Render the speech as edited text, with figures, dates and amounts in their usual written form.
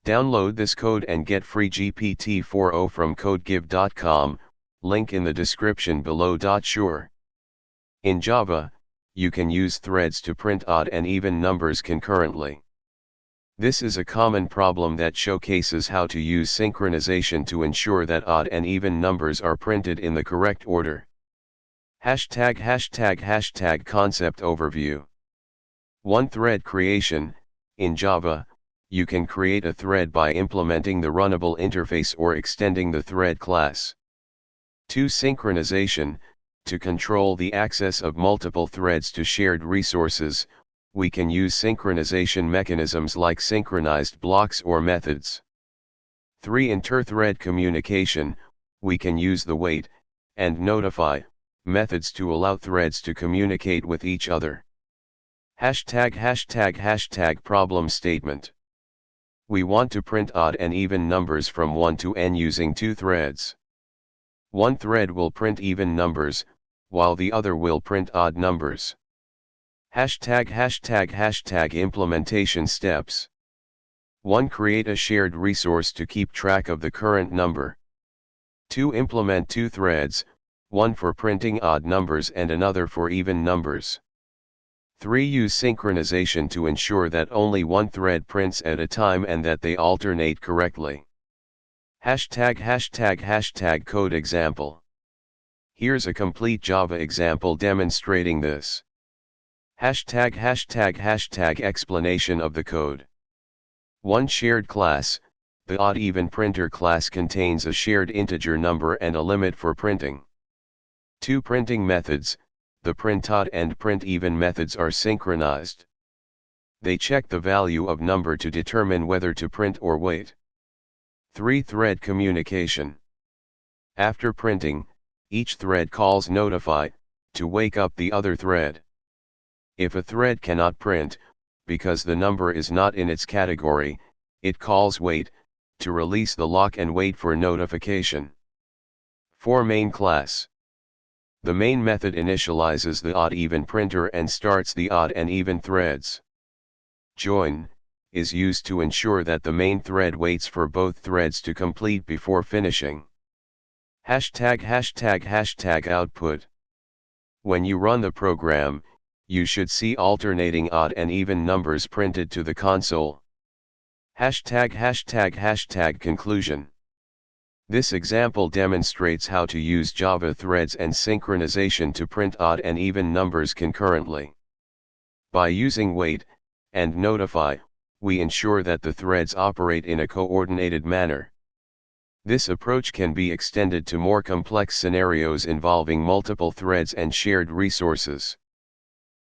Download this code and get free GPT-4o from codegive.com, link in the description below. Sure. In Java, you can use threads to print odd and even numbers concurrently. This is a common problem that showcases how to use synchronization to ensure that odd and even numbers are printed in the correct order. Concept overview. One thread creation. In Java, you can create a thread by implementing the runnable interface or extending the thread class. 2. Synchronization. To control the access of multiple threads to shared resources, we can use synchronization mechanisms like synchronized blocks or methods. 3. Inter-thread communication. We can use the wait and notify methods to allow threads to communicate with each other. Problem statement. We want to print odd and even numbers from 1 to n using 2 threads. One thread will print even numbers, while the other will print odd numbers. Implementation steps. 1. Create a shared resource to keep track of the current number. 2. Implement 2 threads, one for printing odd numbers and another for even numbers. 3. Use synchronization to ensure that only one thread prints at a time and that they alternate correctly. Code example. Here's a complete Java example demonstrating this. Explanation of the code. 1. Shared class. The odd-even printer class contains a shared integer number and a limit for printing. 2. Printing methods. The printOdd and printEven methods are synchronized. They check the value of number to determine whether to print or wait. 3. Thread communication. After printing, each thread calls notify to wake up the other thread. If a thread cannot print, because the number is not in its category, it calls wait to release the lock and wait for notification. 4. Main class. The main method initializes the odd-even printer and starts the odd and even threads. Join is used to ensure that the main thread waits for both threads to complete before finishing. Output. When you run the program, you should see alternating odd and even numbers printed to the console. Conclusion. This example demonstrates how to use Java threads and synchronization to print odd and even numbers concurrently. By using wait and notify, we ensure that the threads operate in a coordinated manner. This approach can be extended to more complex scenarios involving multiple threads and shared resources.